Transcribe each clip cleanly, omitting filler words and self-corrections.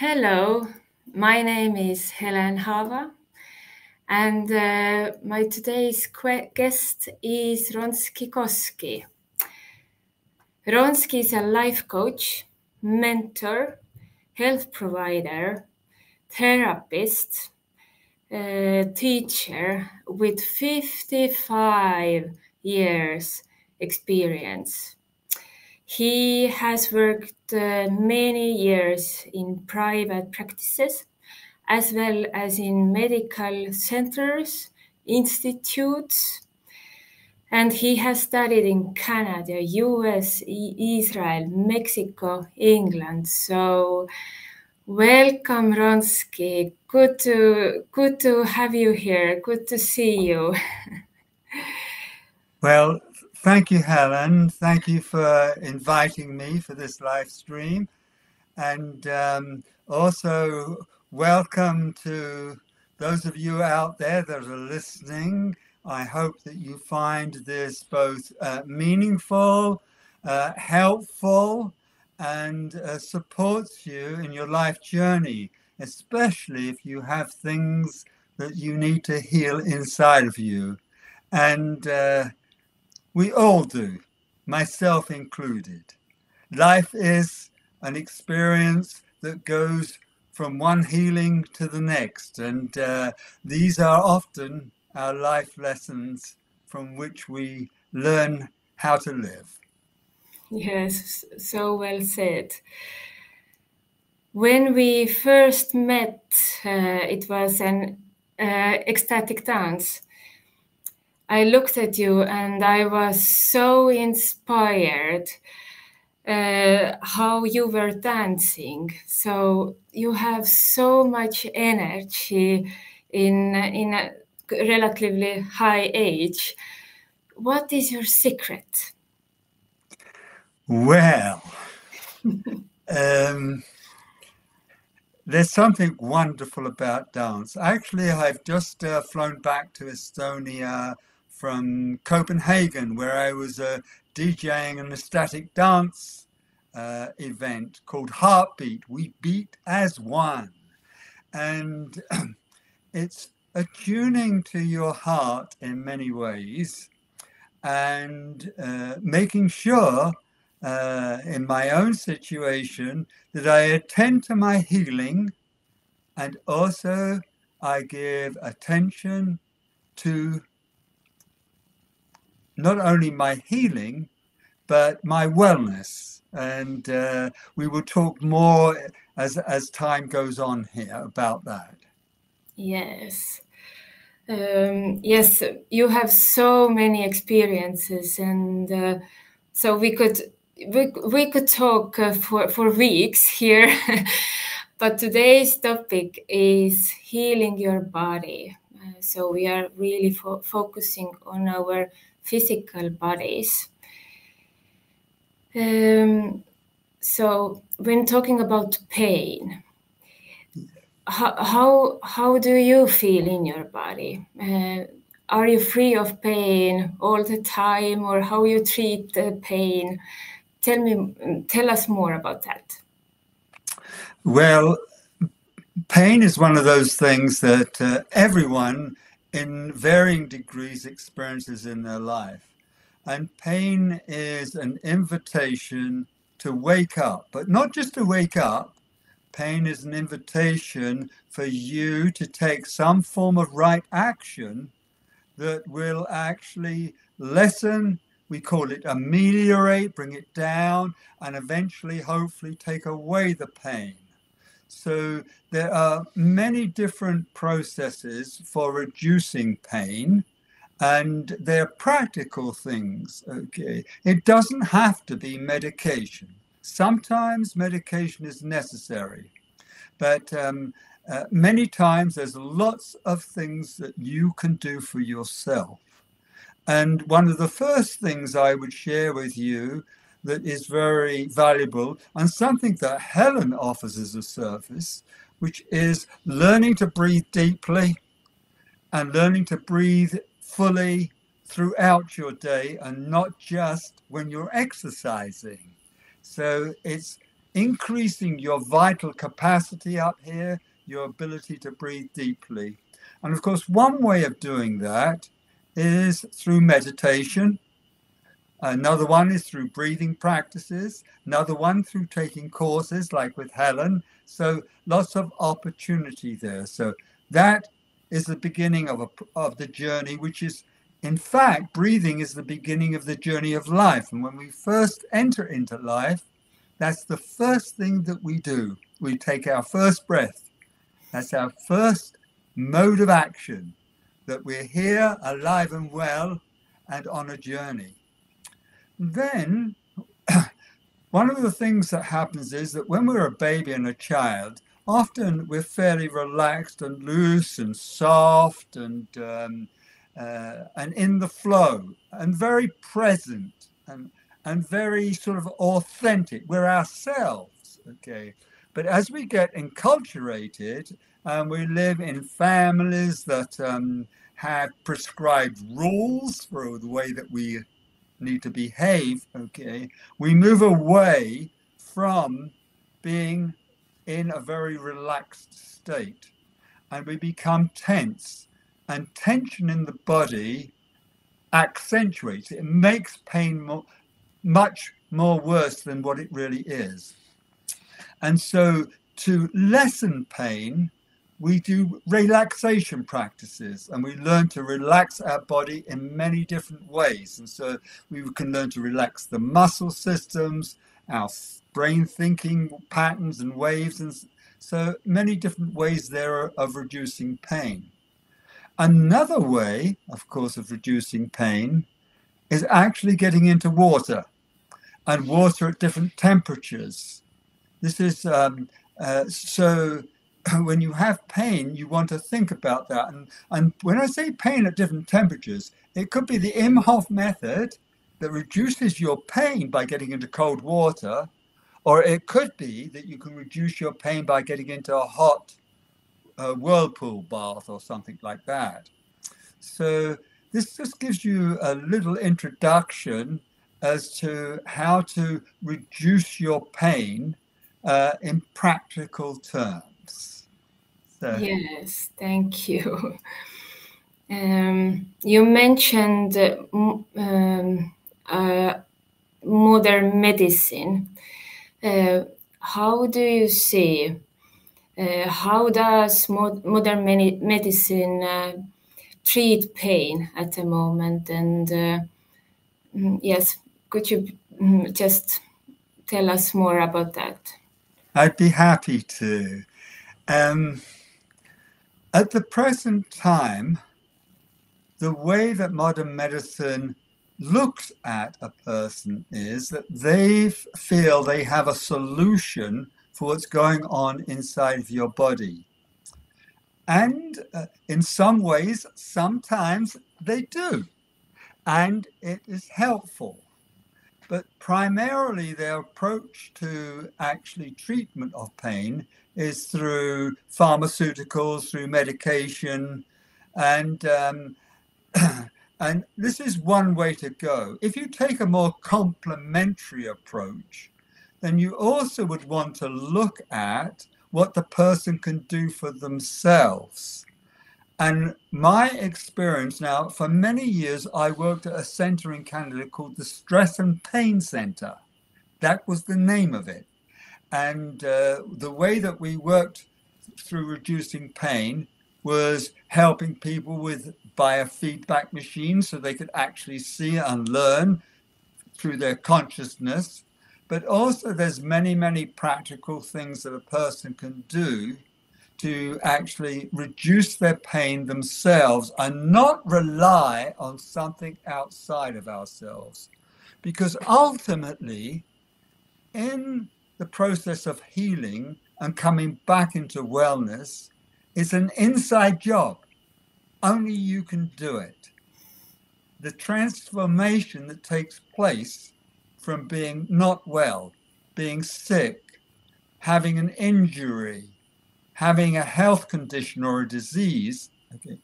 Hello, my name is Helen Haava, and my today's guest is Ronski Kosky. Ronski is a life coach, mentor, health provider, therapist, teacher with 55 years experience. He has worked many years in private practices, as well as in medical centers, institutes, and he has studied in Canada, US, Israel, Mexico, England. So welcome, Ronski. Good to have you here. Good to see you. Well, thank you, Helen. Thank you for inviting me for this live stream. And also welcome to those of you out there that are listening. I hope that you find this both meaningful, helpful, and supports you in your life journey, especially if you have things that you need to heal inside of you. And we all do, myself included. Life is an experience that goes from one healing to the next, and these are often our life lessons from which we learn how to live. Yes, so well said. When we first met, it was an ecstatic dance. I looked at you and I was so inspired how you were dancing. So you have so much energy in a relatively high age. What is your secret? Well, there's something wonderful about dance. Actually, I've just flown back to Estonia from Copenhagen, where I was DJing an ecstatic dance event called Heartbeat. We beat as one. And it's attuning to your heart in many ways and making sure in my own situation that I attend to my healing, and also I give attention to not only my healing, but my wellness. And we will talk more as time goes on here about that. Yes. Yes, you have so many experiences, and so we could talk for weeks here. But today's topic is healing your body. So we are really focusing on our physical bodies. So when talking about pain, how do you feel in your body? Are you free of pain all the time, or how you treat the pain? Tell us more about that. Well, pain is one of those things that everyone in varying degrees experiences in their life. And pain is an invitation to wake up, but not just to wake up. Pain is an invitation for you to take some form of right action that will actually lessen, we call it ameliorate, bring it down, and eventually, hopefully, take away the pain. So there are many different processes for reducing pain, and they're practical things, okay? It doesn't have to be medication. Sometimes medication is necessary, but many times there's lots of things that you can do for yourself. And one of the first things I would share with you that is very valuable, and something that Helen offers as a service, which is learning to breathe deeply and learning to breathe fully throughout your day and not just when you're exercising. So it's increasing your vital capacity up here, your ability to breathe deeply. And of course, one way of doing that is through meditation. Another one is through breathing practices. Another one through taking courses like with Helen. So lots of opportunity there. So that is the beginning of the journey, which is, in fact, breathing is the beginning of the journey of life. And when we first enter into life, that's the first thing that we do. We take our first breath. That's our first mode of action, that we're here, alive and well, and on a journey. Then one of the things that happens is that when we're a baby and a child, often we're fairly relaxed and loose and soft and in the flow and very present and very sort of authentic. We're ourselves, okay? But as we get enculturated and we live in families that have prescribed rules for the way that we need to behave, okay, we move away from being in a very relaxed state and we become tense, and tension in the body accentuates it. It makes pain much more worse than what it really is. And so to lessen pain, we do relaxation practices, and we learn to relax our body in many different ways. And so we can learn to relax the muscle systems, our brain thinking patterns and waves, and so many different ways there of reducing pain. Another way, of course, of reducing pain is actually getting into water, and water at different temperatures. This is so when you have pain, you want to think about that. And when I say pain at different temperatures, it could be the Imhoff method that reduces your pain by getting into cold water, or it could be that you can reduce your pain by getting into a hot whirlpool bath or something like that. So this just gives you a little introduction as to how to reduce your pain in practical terms. So. Yes, thank you. You mentioned modern medicine. How do you see, how does modern medicine treat pain at the moment? And yes, could you just tell us more about that? I'd be happy to. At the present time, the way that modern medicine looks at a person is that they feel they have a solution for what's going on inside of your body. And in some ways, sometimes they do. And it is helpful. But primarily their approach to actually treatment of pain is through pharmaceuticals, through medication, and and this is one way to go. If you take a more complementary approach, then you also would want to look at what the person can do for themselves. And my experience now, for many years, I worked at a center in Canada called the Stress and Pain Center. That was the name of it. And the way that we worked through reducing pain was helping people with biofeedback machines so they could actually see and learn through their consciousness. But also there's many, many practical things that a person can do to actually reduce their pain themselves and not rely on something outside of ourselves. Because ultimately, in the process of healing and coming back into wellness, it's an inside job. Only you can do it. The transformation that takes place from being not well, being sick, having an injury, having a health condition or a disease, okay,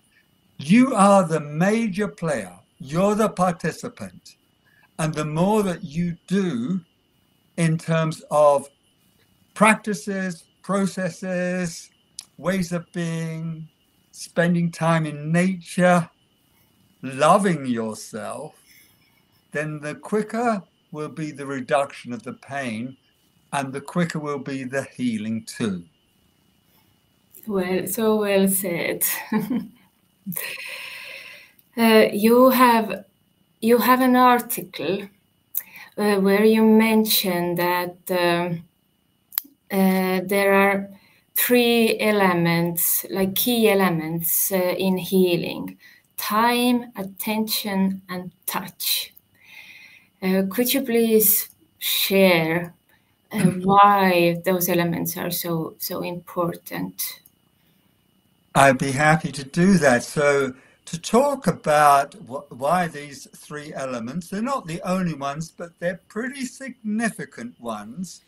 you are the major player. You're the participant. And the more that you do in terms of practices, processes, ways of being, spending time in nature, loving yourself, then the quicker will be the reduction of the pain and the quicker will be the healing too. Well, so well said. You have an article where you mention that there are three elements, like key elements in healing: time, attention, and touch. Could you please share why those elements are so important? I'd be happy to do that. So to talk about why these three elements, they're not the only ones, but they're pretty significant ones.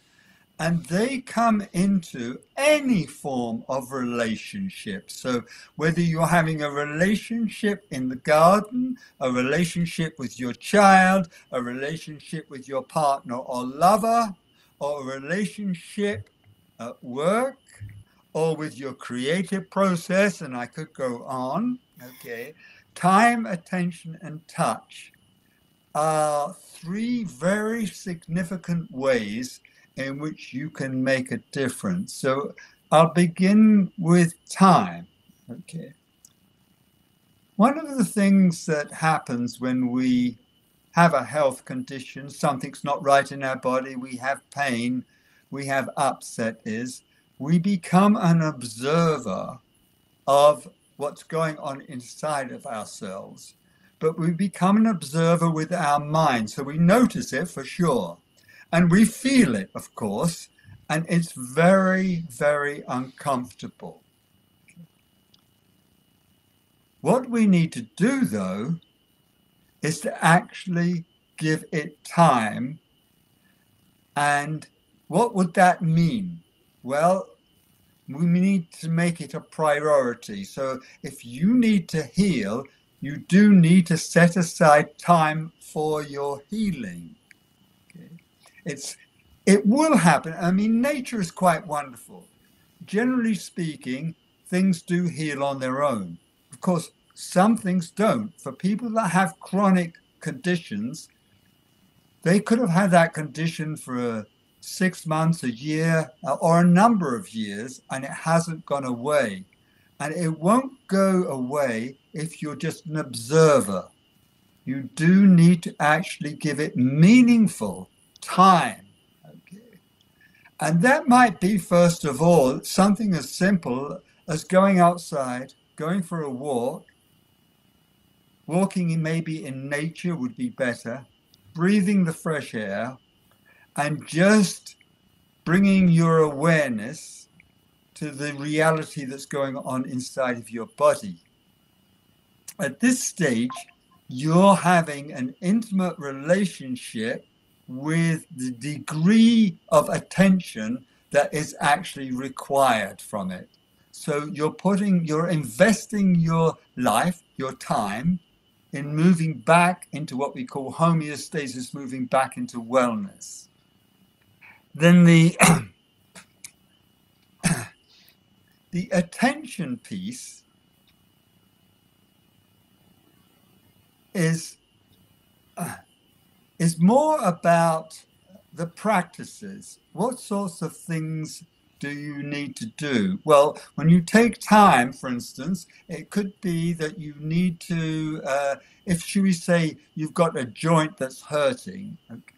And they come into any form of relationship. So whether you're having a relationship in the garden, a relationship with your child, a relationship with your partner or lover, or a relationship at work, or with your creative process, and I could go on, okay, time, attention, and touch are three very significant ways in which you can make a difference. So I'll begin with time. Okay. One of the things that happens when we have a health condition, something's not right in our body, we have pain, we have upset, is we become an observer of what's going on inside of ourselves. But we become an observer with our mind. So we notice it for sure. And we feel it, of course. And it's very, very uncomfortable. What we need to do, though, is to actually give it time. And what would that mean? Well, we need to make it a priority. So if you need to heal, you do need to set aside time for your healing. Okay. It will happen. I mean, nature is quite wonderful. Generally speaking, things do heal on their own. Of course, some things don't. For people that have chronic conditions, they could have had that condition for 6 months, a year, or a number of years, and it hasn't gone away. And it won't go away if you're just an observer. You do need to actually give it meaningful time. Okay. And that might be, first of all, something as simple as going outside, going for a walk, walking maybe in nature would be better, breathing the fresh air, and just bringing your awareness to the reality that's going on inside of your body. At this stage, you're having an intimate relationship with the degree of attention that is actually required from it. So you're investing your life, your time, in moving back into what we call homeostasis, moving back into wellness. Then the attention piece is more about the practices. What sorts of things do you need to do? Well, when you take time, for instance, it could be that you need to, if should we say you've got a joint that's hurting, okay.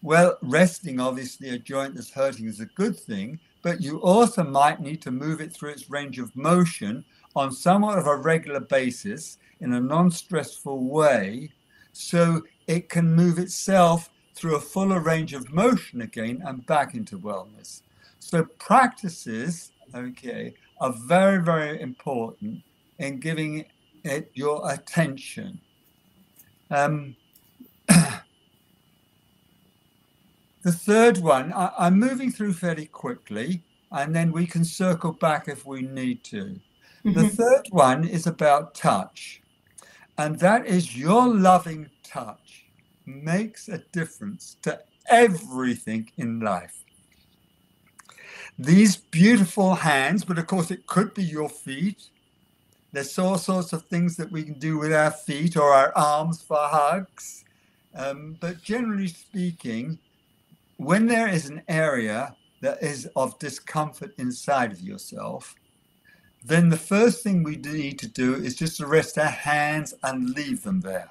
Well, resting obviously a joint that's hurting is a good thing, but you also might need to move it through its range of motion on somewhat of a regular basis in a non-stressful way, so it can move itself through a fuller range of motion again and back into wellness. So practices, okay, are very, very important in giving it your attention. The third one, I'm moving through fairly quickly, and then we can circle back if we need to. The third one is about touch, and that is your loving touch makes a difference to everything in life. These beautiful hands, but of course it could be your feet. There's all sorts of things that we can do with our feet or our arms for hugs. But generally speaking, when there is an area that is of discomfort inside of yourself, then the first thing we need to do is just to rest our hands and leave them there.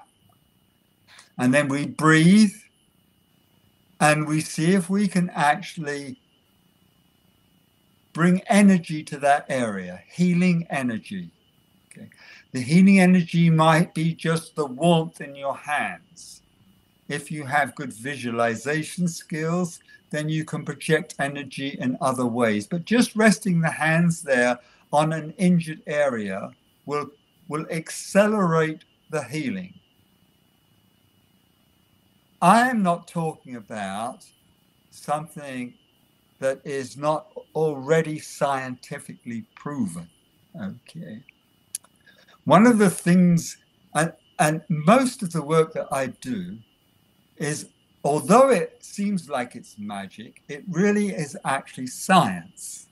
And then we breathe and we see if we can actually bring energy to that area, healing energy. Okay. The healing energy might be just the warmth in your hands. If you have good visualization skills, then you can project energy in other ways. But just resting the hands there on an injured area will accelerate the healing. I am not talking about something that is not already scientifically proven. Okay. One of the things, and most of the work that I do is, although it seems like it's magic, it really is actually science.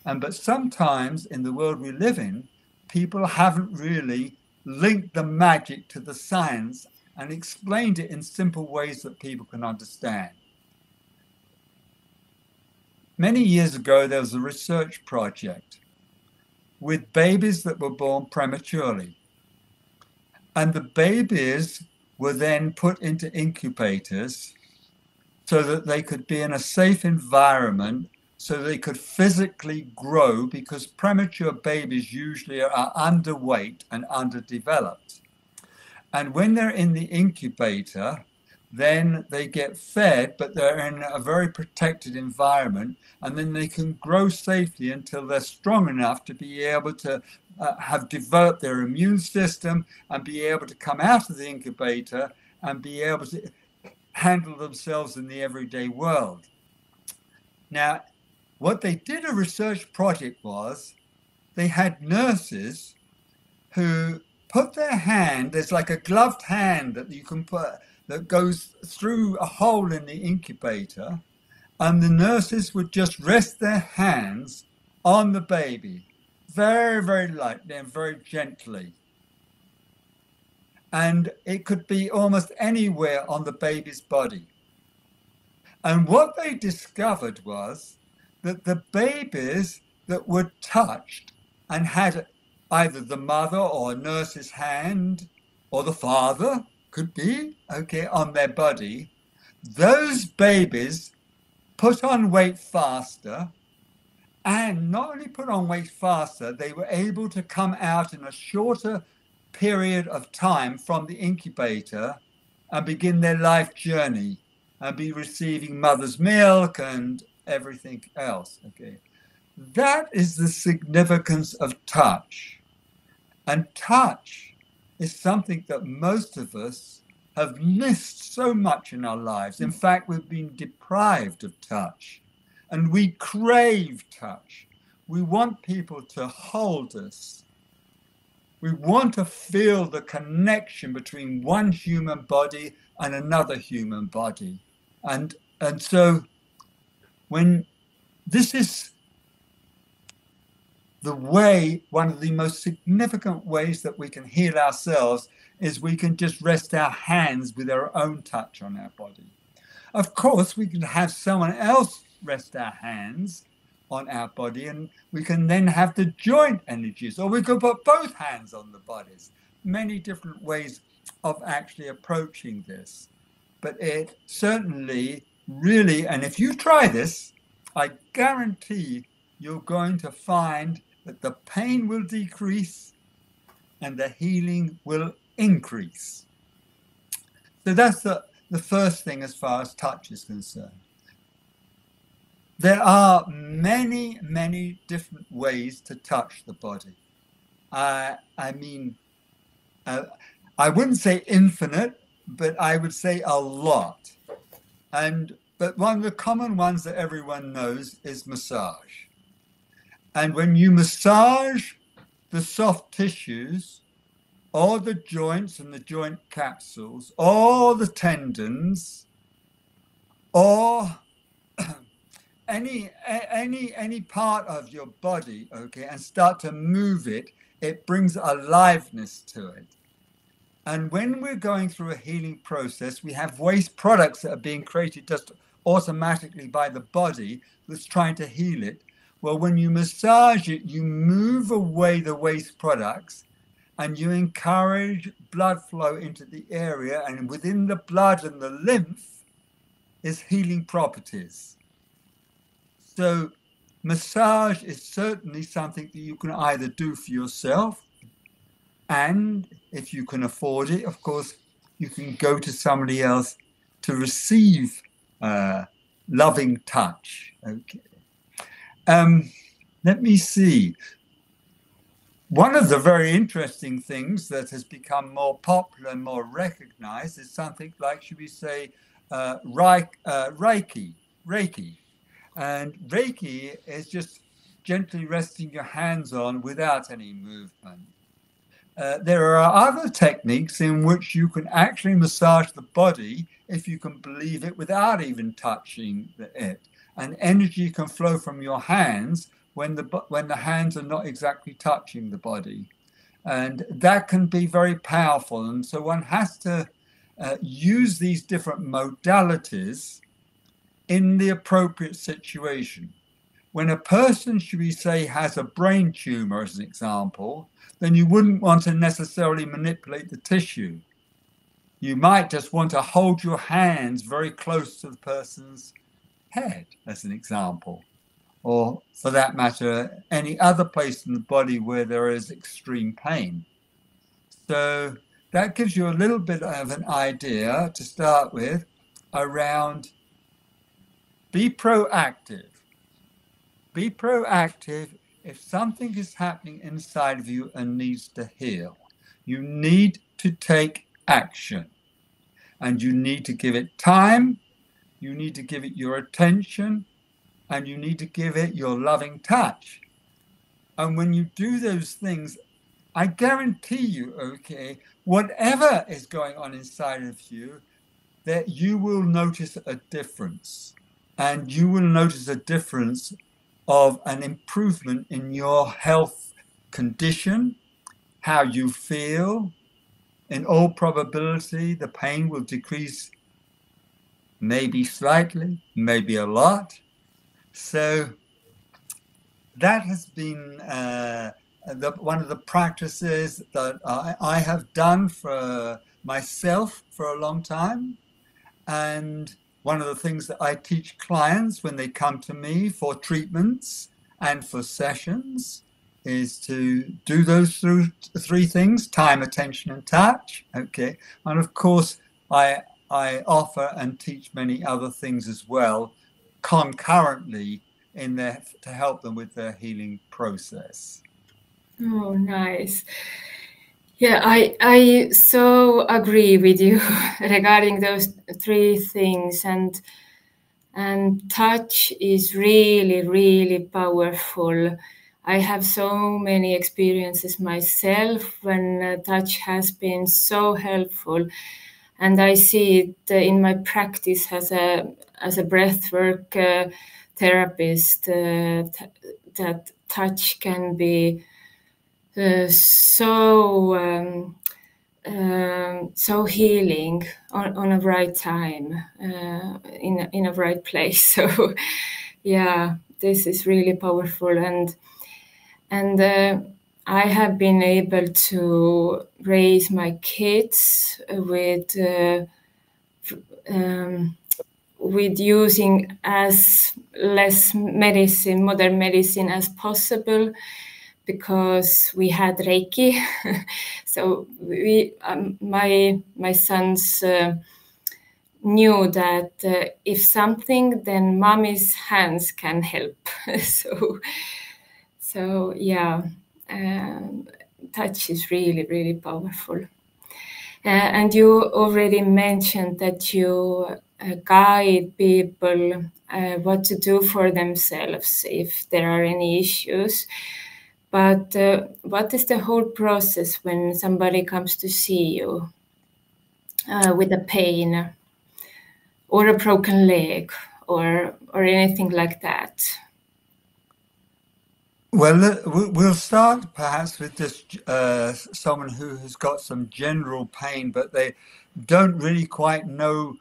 But sometimes in the world we live in, people haven't really linked the magic to the science and explained it in simple ways that people can understand. Many years ago, there was a research project with babies that were born prematurely. And the babies were then put into incubators so that they could be in a safe environment, so they could physically grow, because premature babies usually are underweight and underdeveloped. And when they're in the incubator, then they get fed, but they're in a very protected environment, and then they can grow safely until they're strong enough to be able to have developed their immune system and be able to come out of the incubator and be able to handle themselves in the everyday world. Now, what they did, a research project, was they had nurses who put their hand, there's like a gloved hand that you can put, that goes through a hole in the incubator, and the nurses would just rest their hands on the baby, very, very lightly and very gently. And it could be almost anywhere on the baby's body. And what they discovered was that the babies that were touched and had either the mother or a nurse's hand, or the father, could be, okay, on their body, those babies put on weight faster, and not only put on weight faster, they were able to come out in a shorter period of time from the incubator and begin their life journey and be receiving mother's milk and everything else. Okay, that is the significance of touch. And touch is something that most of us have missed so much in our lives. In fact, we've been deprived of touch, and we crave touch. We want people to hold us. We want to feel the connection between one human body and another human body. And so when this is the way, one of the most significant ways that we can heal ourselves is we can just rest our hands with our own touch on our body. Of course, we can have someone else rest our hands on our body, and we can then have the joint energies, or we could put both hands on the bodies. Many different ways of actually approaching this. But it certainly really, and if you try this, I guarantee you're going to find that the pain will decrease and the healing will increase. So that's the first thing as far as touch is concerned. There are many, many different ways to touch the body. I wouldn't say infinite, but I would say a lot. But one of the common ones that everyone knows is massage. And when you massage the soft tissues, all the joints and the joint capsules, all the tendons, or any part of your body, okay, and start to move it, it brings aliveness to it. And when we're going through a healing process, we have waste products that are being created just automatically by the body that's trying to heal it. Well, when you massage it, you move away the waste products and you encourage blood flow into the area. And within the blood and the lymph is healing properties. So massage is certainly something that you can either do for yourself, and if you can afford it, of course, you can go to somebody else to receive loving touch. Okay. Let me see. One of the very interesting things that has become more popular and more recognized is something like, should we say, Reiki. And Reiki is just gently resting your hands on without any movement. There are other techniques in which you can actually massage the body, if you can believe it, without even touching it. And energy can flow from your hands when the hands are not exactly touching the body. And that can be very powerful. And so one has to use these different modalities in the appropriate situation. When a person, should we say, has a brain tumor, as an example, then you wouldn't want to necessarily manipulate the tissue. You might just want to hold your hands very close to the person's head, as an example, or for that matter, any other place in the body where there is extreme pain. So that gives you a little bit of an idea to start with around be proactive. Be proactive if something is happening inside of you and needs to heal. You need to take action, and you need to give it time, you need to give it your attention, and you need to give it your loving touch. And when you do those things, I guarantee you, okay, whatever is going on inside of you, that you will notice a difference. And you will notice a difference of an improvement in your health condition, how you feel. In all probability, the pain will decrease, maybe slightly, maybe a lot. So that has been one of the practices that I have done for myself for a long time. And one of the things that I teach clients when they come to me for treatments and for sessions is to do those three things: time, attention, and touch. Okay. And of course, I offer and teach many other things as well concurrently to help them with their healing process. Oh, nice. Yeah, I so agree with you regarding those three things, and touch is really, really powerful. I have so many experiences myself when touch has been so helpful, and I see it in my practice as a breathwork therapist. That touch can be so healing on a right time, in a right place. So yeah, this is really powerful, and I have been able to raise my kids with using as less modern medicine as possible, because we had Reiki. So my sons knew that if something, then mommy's hands can help. So yeah, touch is really, really powerful. And you already mentioned that you guide people what to do for themselves if there are any issues. But what is the whole process when somebody comes to see you with a pain or a broken leg or anything like that? Well, we'll start perhaps with just someone who has got some general pain, but they don't really quite know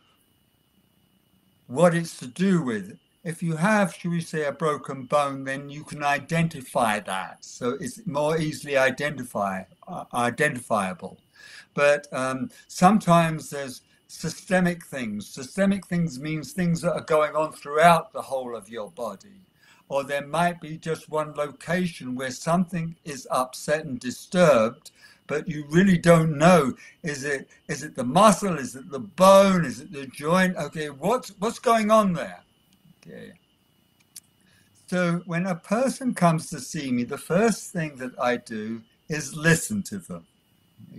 what it's to do with. If you have, should we say, a broken bone, then you can identify that. So it's more easily identifiable. But sometimes there's systemic things. Systemic things means things that are going on throughout the whole of your body. Or there might be just one location where something is upset and disturbed, but you really don't know. Is it the muscle? Is it the bone? Is it the joint? Okay, what's going on there? Okay. So when a person comes to see me, the first thing that I do is listen to them.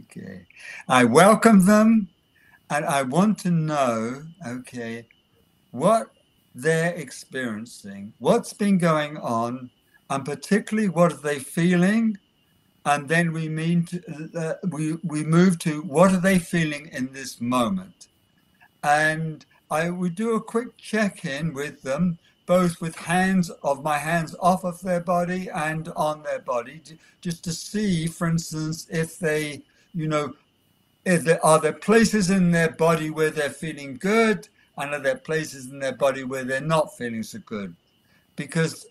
Okay. I welcome them and I want to know, okay, what they're experiencing, what's been going on, and particularly what are they feeling. And then we move to what are they feeling in this moment. And we do a quick check-in with them, both with my hands off of their body and on their body, just to see, for instance, if they, are there places in their body where they're feeling good, and are there places in their body where they're not feeling so good? Because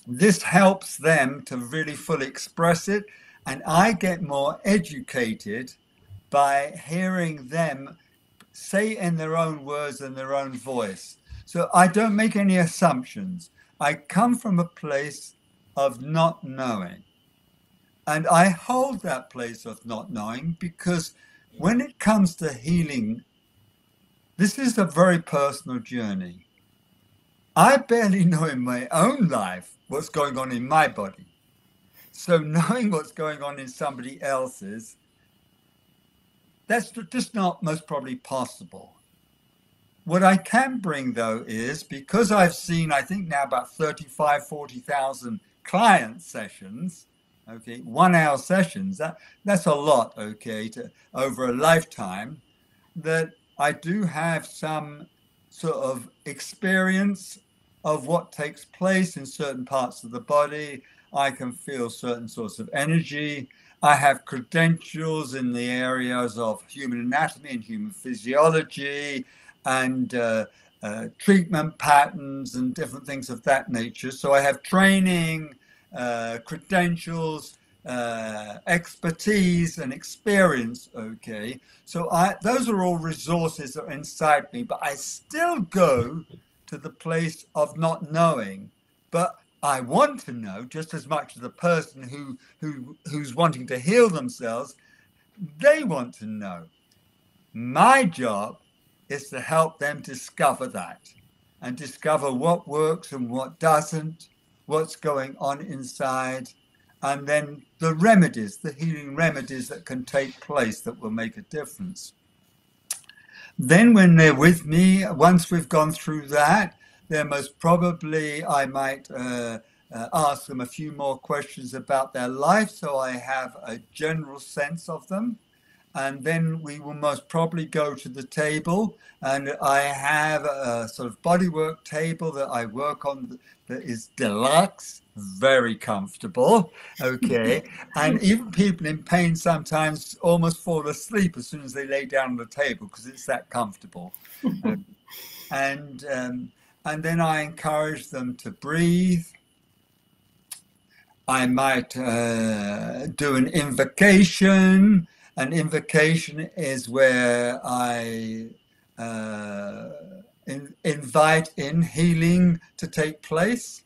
this helps them to really fully express it, and I get more educated by hearing them say in their own words and their own voice. So I don't make any assumptions. I come from a place of not knowing. And I hold that place of not knowing because when it comes to healing, this is a very personal journey. I barely know in my own life what's going on in my body. So knowing what's going on in somebody else's, that's just not most probably possible. What I can bring, though, is because I've seen, I think now about 35, 40,000 client sessions, okay, 1 hour sessions, that's a lot, okay, over a lifetime, that I do have some sort of experience of what takes place in certain parts of the body. I can feel certain sorts of energy. I have credentials in the areas of human anatomy and human physiology and treatment patterns and different things of that nature. So I have training, credentials, expertise and experience. Okay, so those are all resources that are inside me, but I still go to the place of not knowing. But I want to know just as much as the person who's wanting to heal themselves. They want to know. My job is to help them discover that and discover what works and what doesn't, what's going on inside, and then the remedies, the healing remedies that can take place that will make a difference. Then when they're with me, once we've gone through that, then most probably I might ask them a few more questions about their life so I have a general sense of them. And then we will most probably go to the table, and I have a sort of bodywork table that I work on that is deluxe, very comfortable, okay? And even people in pain sometimes almost fall asleep as soon as they lay down on the table because it's that comfortable. And then I encourage them to breathe. I might do an invocation. An invocation is where I invite in healing to take place.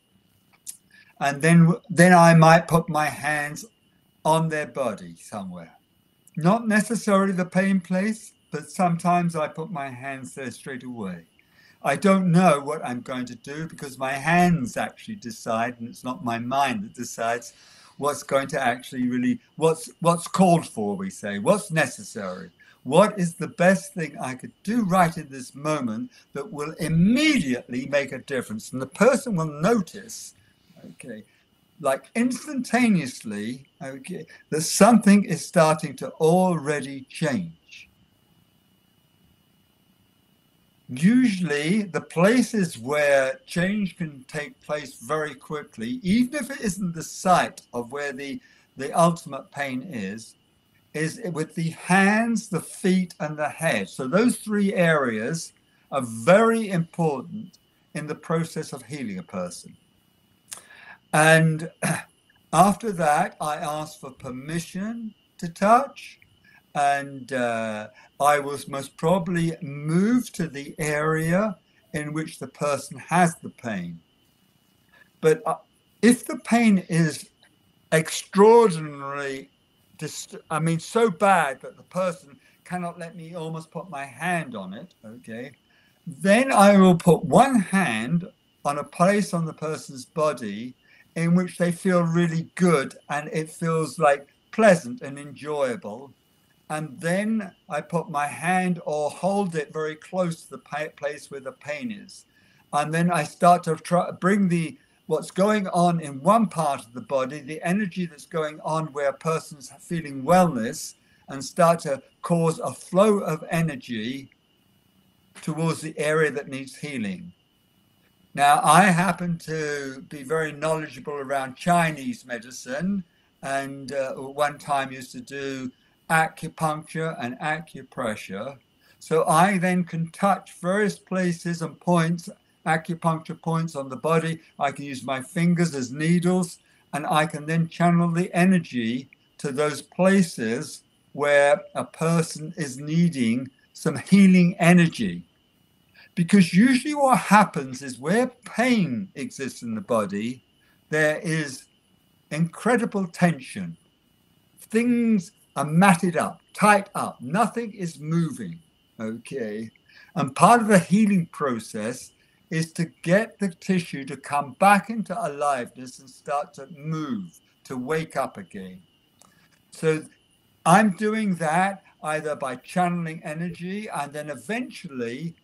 And then I might put my hands on their body somewhere. Not necessarily the pain place, but sometimes I put my hands there straight away. I don't know what I'm going to do because my hands actually decide, and it's not my mind that decides what's going to actually really, what's called for, we say, what's necessary. What is the best thing I could do right in this moment that will immediately make a difference? And the person will notice, okay, like instantaneously, okay, that something is starting to already change. usually the places where change can take place very quickly, even if it isn't the site of where the ultimate pain is with the hands, the feet, and the head. So those three areas are very important in the process of healing a person. And after that, I ask for permission to touch, and I will most probably move to the area in which the person has the pain. But if the pain is extraordinarily, so bad that the person cannot let me almost put my hand on it, okay, then I will put one hand on a place on the person's body in which they feel really good and it feels like pleasant and enjoyable. And then I put my hand or hold it very close to the place where the pain is. And then I start to bring what's going on in one part of the body, the energy that's going on where a person's feeling wellness, and start to cause a flow of energy towards the area that needs healing. Now, I happen to be very knowledgeable around Chinese medicine, and one time used to do acupuncture and acupressure. So I then can touch various places and points, acupuncture points on the body. I can use my fingers as needles, and I can then channel the energy to those places where a person is needing some healing energy. Because usually what happens is where pain exists in the body, there is incredible tension. Things are matted up, tight up. Nothing is moving, okay? And part of the healing process is to get the tissue to come back into aliveness and start to move, to wake up again. So I'm doing that either by channeling energy and then eventually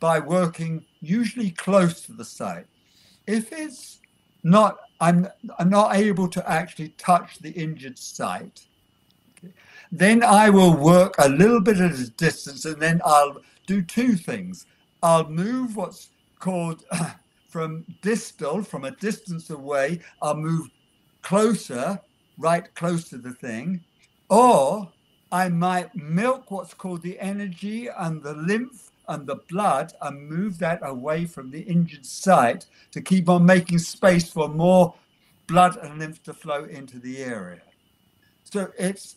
by working usually close to the site. If it's not, I'm not able to actually touch the injured site, okay, then I will work a little bit at a distance, and then I'll do two things. I'll move what's called from distal, from a distance away, I'll move closer, right close to the thing, or I might milk what's called the energy and the lymph and the blood and move that away from the injured site to keep on making space for more blood and lymph to flow into the area. So it's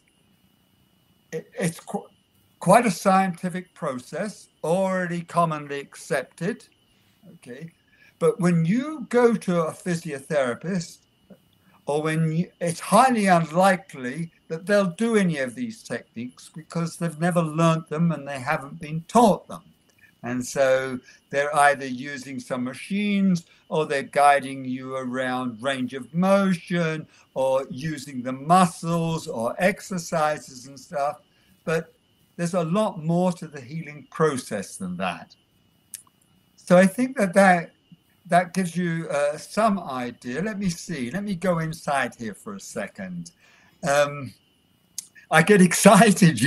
quite a scientific process, already commonly accepted, okay? But when you go to a physiotherapist, or it's highly unlikely that they'll do any of these techniques because they've never learned them and they haven't been taught them. And so they're either using some machines or they're guiding you around range of motion or using the muscles or exercises and stuff. But there's a lot more to the healing process than that. So I think that gives you some idea. Let me see. Let me go inside here for a second. I get excited,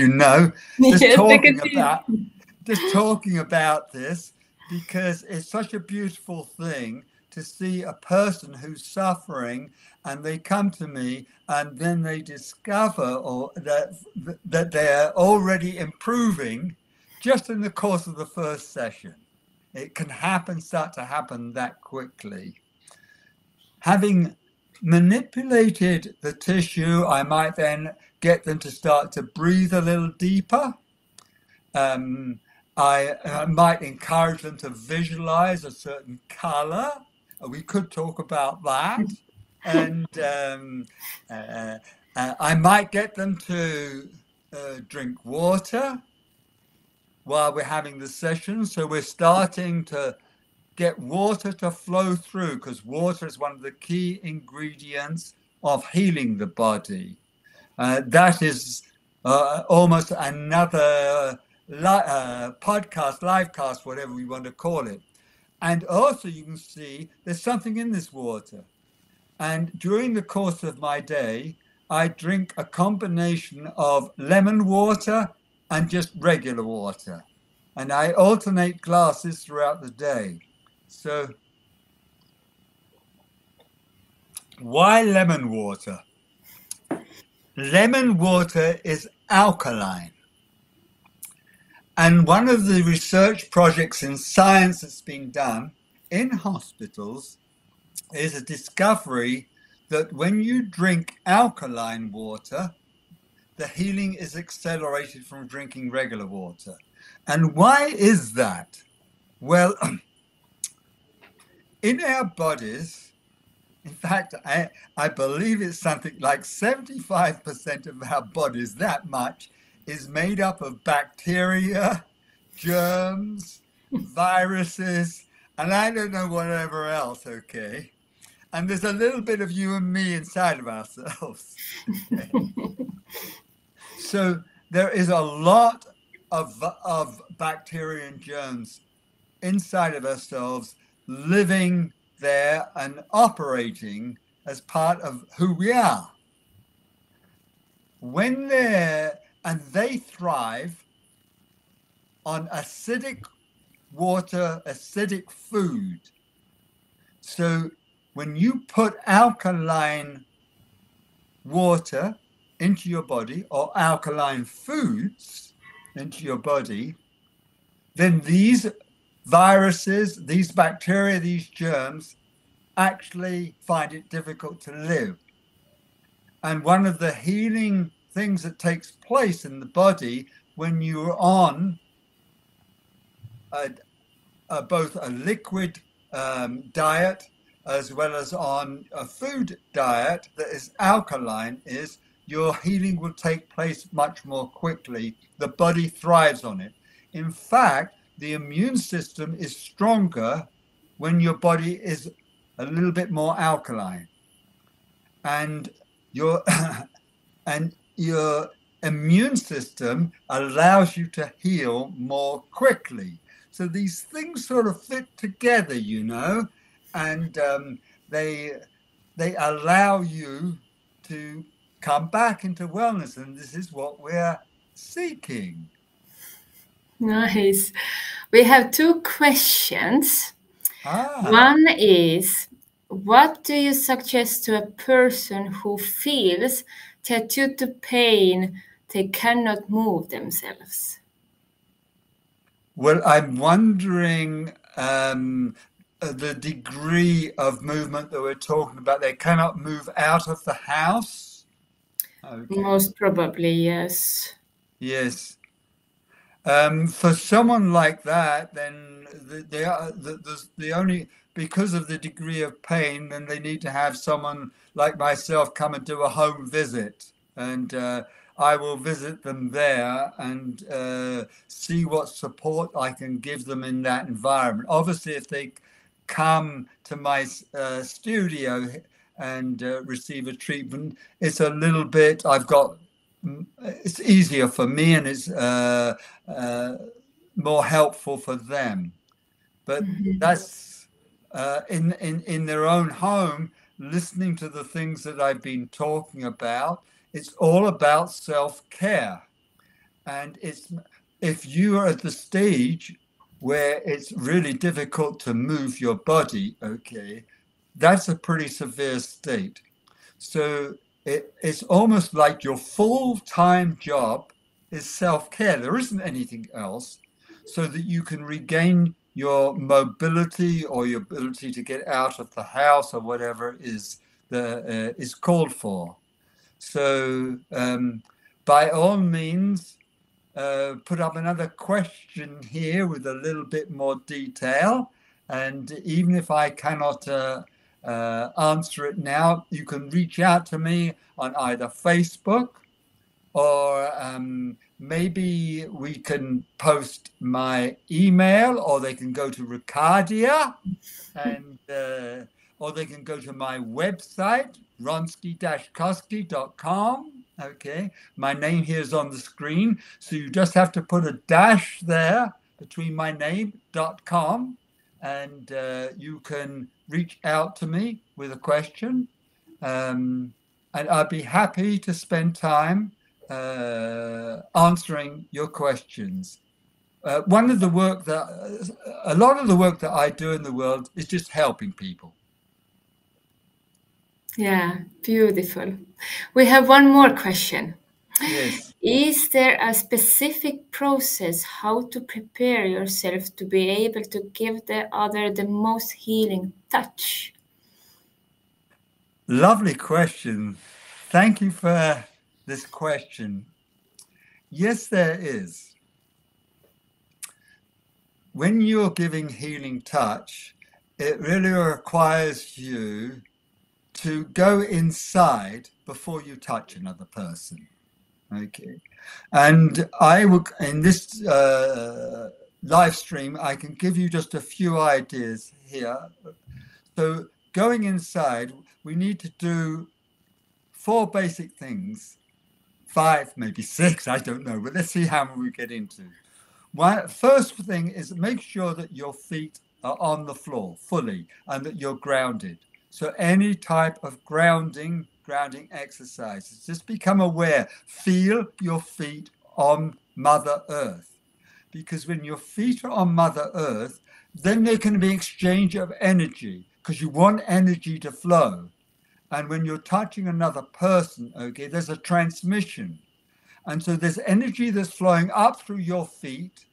just talking about this, because it's such a beautiful thing to see a person who's suffering and they come to me and then they discover that they're already improving just in the course of the first session. It can start to happen that quickly. Having manipulated the tissue, I might then get them to start to breathe a little deeper. I might encourage them to visualize a certain color. We could talk about that. And I might get them to drink water while we're having the session. So we're starting to get water to flow through, because water is one of the key ingredients of healing the body. That is almost another podcast, live cast, whatever we want to call it. And also you can see there's something in this water. And during the course of my day, I drink a combination of lemon water and just regular water. and I alternate glasses throughout the day. So why lemon water? Lemon water is alkaline. And one of the research projects in science that's been done in hospitals is a discovery that when you drink alkaline water, the healing is accelerated from drinking regular water. And why is that? Well, in our bodies, in fact, I believe it's something like 75% of our bodies, that much, is made up of bacteria, germs, viruses, and I don't know whatever else, okay? And there's a little bit of you and me inside of ourselves. Okay? So there is a lot of bacteria and germs inside of ourselves living there and operating as part of who we are. When they thrive on acidic water, acidic food. So when you put alkaline water into your body or alkaline foods into your body, then these viruses, these bacteria, these germs actually find it difficult to live. And one of the healing things that takes place in the body when you're on both a liquid diet as well as on a food diet that is alkaline is your healing will take place much more quickly. The body thrives on it. In fact, the immune system is stronger when your body is a little bit more alkaline. And your immune system allows you to heal more quickly. So these things sort of fit together, you know, and they allow you to come back into wellness, and this is what we're seeking. Nice. We have two questions. One is, what do you suggest to a person who feels that due to pain they cannot move themselves? Well, I'm wondering the degree of movement that we're talking about. They cannot move out of the house? Okay. Most probably, yes. Yes. For someone like that, then they are the only, because of the degree of pain, then they need to have someone like myself come and do a home visit, and I will visit them there and see what support I can give them in that environment. Obviously, if they come to my studio and receive a treatment, it's a little bit, it's easier for me and it's more helpful for them. But that's in their own home, listening to the things that I've been talking about. It's all about self-care. And if you are at the stage where it's really difficult to move your body, okay, that's a pretty severe state. So it's almost like your full-time job is self-care. There isn't anything else, so that you can regain your mobility or your ability to get out of the house or whatever is called for. So by all means, put up another question here with a little bit more detail. And even if I cannot answer it now, you can reach out to me on either Facebook or maybe we can post my email, or they can go to Rikardia, and or they can go to my website, ronski-kosky.com. Okay, my name here is on the screen, so you just have to put a dash there between my name.com, and you can reach out to me with a question, and I'd be happy to spend time answering your questions. one of the work that, a lot of the work that I do in the world is just helping people. Yeah, beautiful. We have one more question. Yes. Is there a specific process how to prepare yourself to be able to give the other the most healing touch? Lovely question. Thank you for this question. Yes, there is. When you're giving healing touch, it really requires you to go inside before you touch another person. Okay. And I will, in this live stream, I can give you just a few ideas here. So going inside, we need to do 4 basic things, 5, maybe 6, I don't know, but let's see how many we get into. First thing is make sure that your feet are on the floor fully and that you're grounded. So any type of grounding exercises, just become aware, feel your feet on Mother Earth. Because when your feet are on Mother Earth, then there can be exchange of energy because you want energy to flow. And when you're touching another person, okay, there's a transmission. And so there's energy that's flowing up through your feet,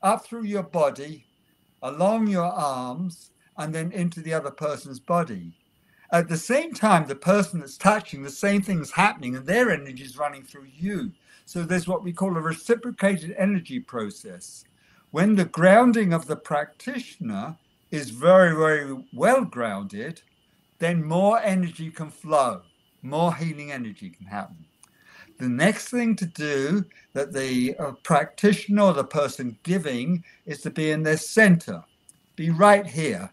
up through your body, along your arms, and then into the other person's body. At the same time, the person that's touching, the same thing's happening, and their energy is running through you. So there's what we call a reciprocated energy process. When the grounding of the practitioner is very, very well grounded, then more energy can flow, more healing energy can happen. The next thing to do that the practitioner or the person giving is to be in their center, be right here,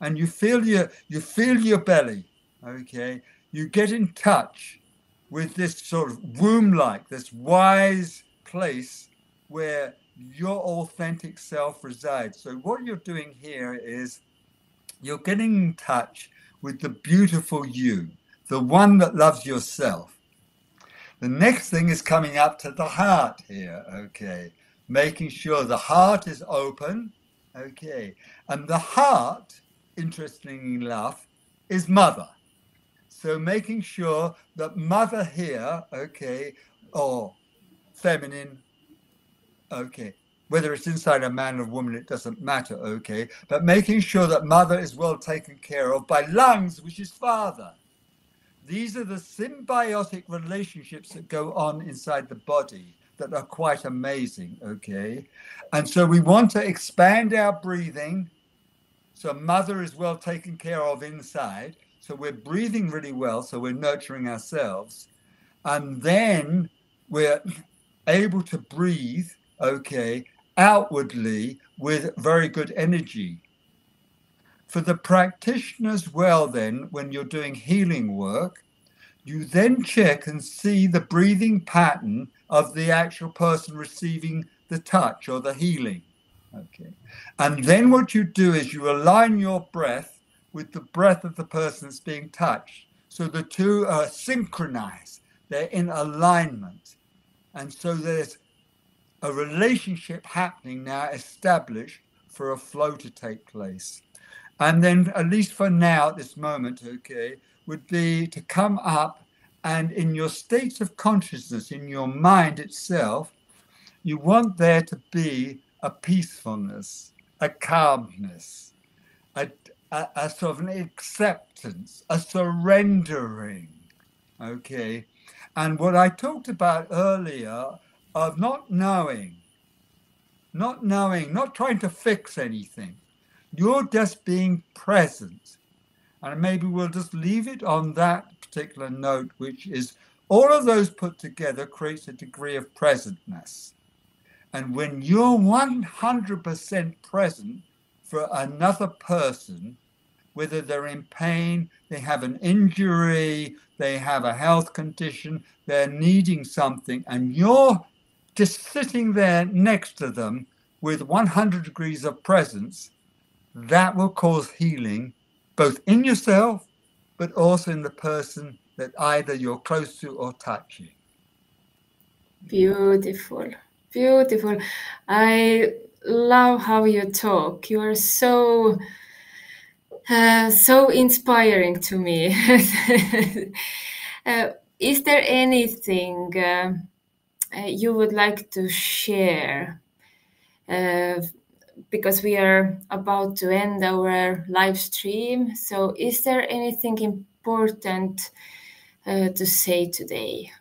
and you feel your belly. Okay, you get in touch with this sort of womb-like, this wise place where your authentic self resides. So what you're doing here is you're getting in touch with the beautiful you, the one that loves yourself. The next thing is coming up to the heart here, okay, making sure the heart is open, okay, and the heart, interestingly enough, is mother. So making sure that mother here, okay, or feminine, okay, whether it's inside a man or woman, it doesn't matter, okay, but making sure that mother is well taken care of by lungs, which is father. These are the symbiotic relationships that go on inside the body that are quite amazing, okay? And so we want to expand our breathing so mother is well taken care of inside. So we're breathing really well, so we're nurturing ourselves. And then we're able to breathe, okay, outwardly with very good energy. For the practitioners, well, then, when you're doing healing work, you then check and see the breathing pattern of the actual person receiving the touch or the healing. Okay. And then what you do is you align your breath with the breath of the person that's being touched. So the two are synchronized, they're in alignment. And so there's a relationship happening now established for a flow to take place. And then, at least for now, at this moment, okay, would be to come up and in your states of consciousness, in your mind itself, you want there to be a peacefulness, a calmness, a sort of an acceptance, a surrendering, okay? And what I talked about earlier of not knowing, not trying to fix anything. You're just being present. And maybe we'll just leave it on that particular note, which is all of those put together creates a degree of presentness. And when you're 100% present for another person, whether they're in pain, they have an injury, they have a health condition, they're needing something, and you're just sitting there next to them with 100 degrees of presence, that will cause healing both in yourself, but also in the person that either you're close to or touching. Beautiful, beautiful. I love how you talk. You are so inspiring to me. Is there anything you would like to share? Because we are about to end our live stream. So is there anything important to say today?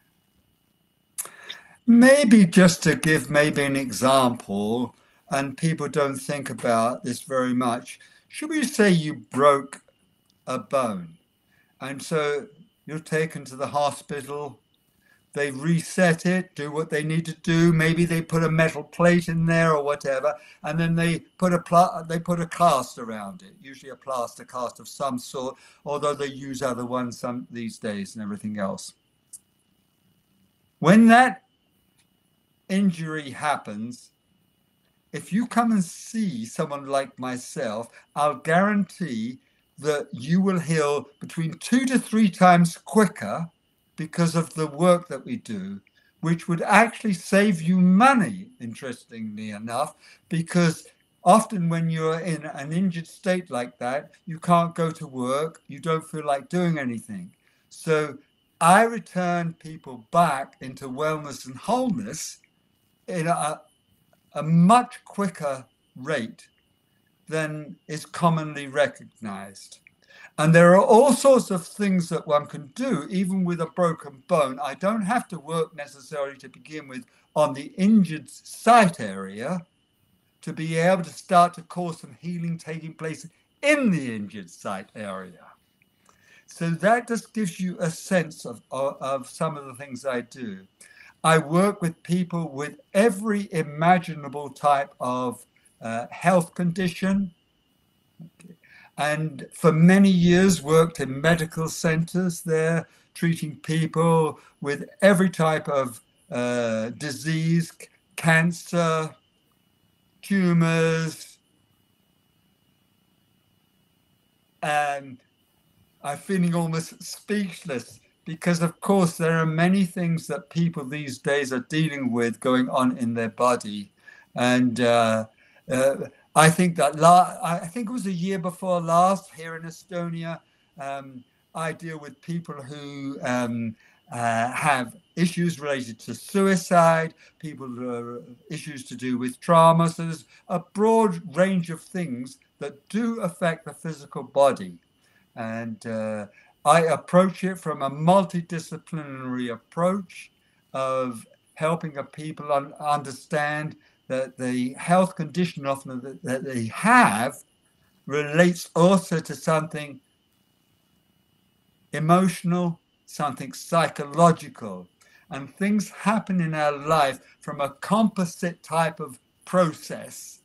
Maybe just to give maybe an example, and people don't think about this very much. Should we say you broke a bone, and so you're taken to the hospital, they reset it, do what they need to do. Maybe they put a metal plate in there or whatever, and then they put a cast around it, usually a plaster cast of some sort, although they use other ones some these days and everything else. When that injury happens, if you come and see someone like myself, I'll guarantee that you will heal between 2 to 3 times quicker because of the work that we do, which would actually save you money, interestingly enough, because often when you're in an injured state like that, you can't go to work, you don't feel like doing anything. So I return people back into wellness and wholeness in a much quicker rate than is commonly recognized. And there are all sorts of things that one can do, even with a broken bone. I don't have to work necessarily to begin with on the injured site area to be able to start to cause some healing taking place in the injured site area. So that just gives you a sense of some of the things I do. I work with people with every imaginable type of health condition, and for many years worked in medical centers there, treating people with every type of disease, cancer, tumors, and I'm feeling almost speechless because, of course, there are many things that people these days are dealing with going on in their body. And uh, I think that I think it was a year before last here in Estonia. I deal with people who have issues related to suicide, people who issues to do with trauma. So there's a broad range of things that do affect the physical body. And I approach it from a multidisciplinary approach of helping a people understand that the health condition often that they have relates also to something emotional, something psychological. And things happen in our life from a composite type of process,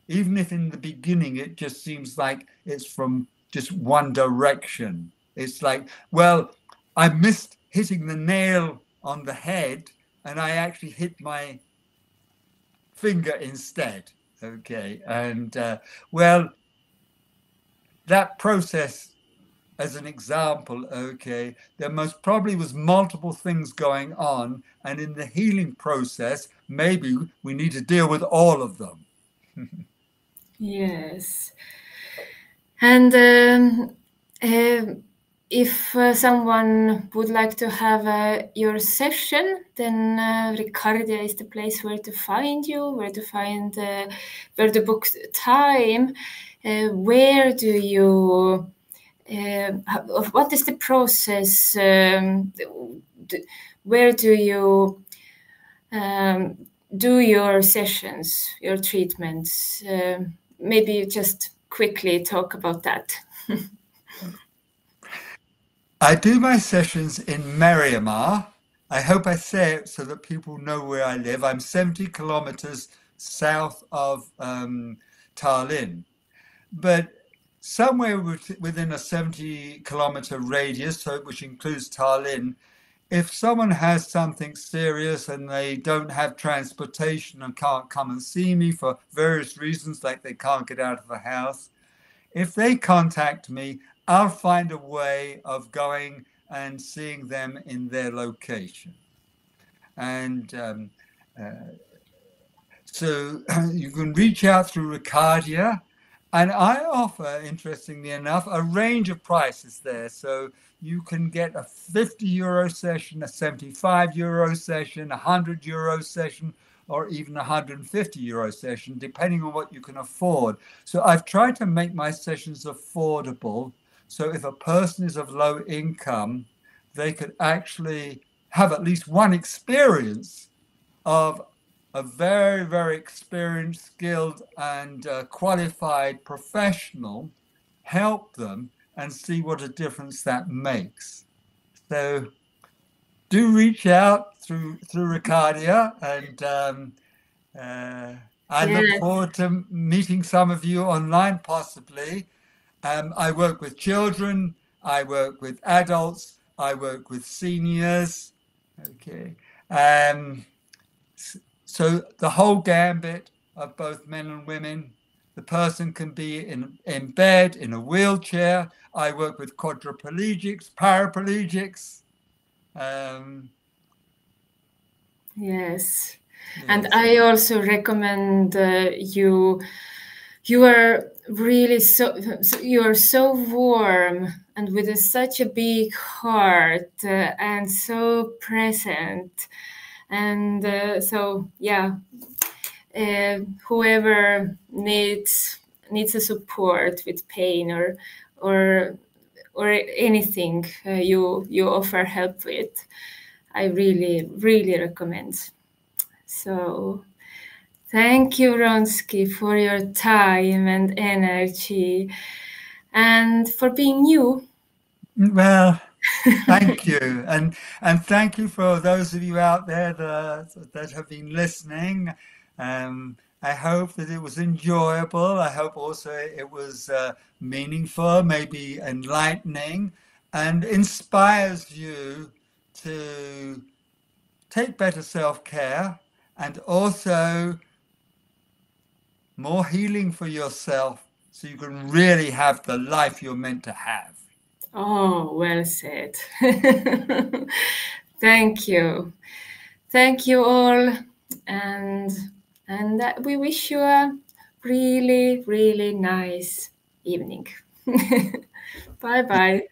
even if in the beginning it just seems like it's from just one direction. It's like, well, I missed hitting the nail on the head and I actually hit my finger instead. Okay. And well, that process, as an example, okay, there most probably was multiple things going on. And in the healing process, maybe we need to deal with all of them. Yes. And if someone would like to have your session, then Rikardia is the place where to find you, where to book time. Where do you? What is the process? Where do you do your sessions, your treatments? Maybe you just quickly talk about that. I do my sessions in Meriamar. I hope I say it so that people know where I live. I'm 70 kilometers south of Tallinn, but somewhere within a 70-kilometer radius, so which includes Tallinn, if someone has something serious and they don't have transportation and can't come and see me for various reasons, like they can't get out of the house, if they contact me, I'll find a way of going and seeing them in their location. And So you can reach out through Rikardia, and I offer, interestingly enough, a range of prices there. So you can get a 50 euro session, a 75 euro session, a 100 euro session, or even a 150 euro session, depending on what you can afford. So I've tried to make my sessions affordable. So if a person is of low income, they could actually have at least one experience of a very, very experienced, skilled, and qualified professional help them and see what a difference that makes. So do reach out through Ricardia, and I look Yes. forward to meeting some of you online, possibly. I work with children, I work with adults, I work with seniors. Okay. So the whole gambit of both men and women. The person can be in bed, in a wheelchair. I work with quadriplegics, paraplegics. Yes. And Yes. I also recommend you. You are really you are so warm and with such a big heart and so present. And so yeah, whoever needs a support with pain or or anything you offer help with, I really recommend. So thank you, Ronski, for your time and energy and for being you. Well, thank you, and thank you for those of you out there that have been listening. I hope that it was enjoyable. I hope also it was meaningful, maybe enlightening, and inspires you to take better self-care and also more healing for yourself, so you can really have the life you're meant to have. Oh, well said. Thank you. Thank you all. And we wish you a really nice evening. Bye bye.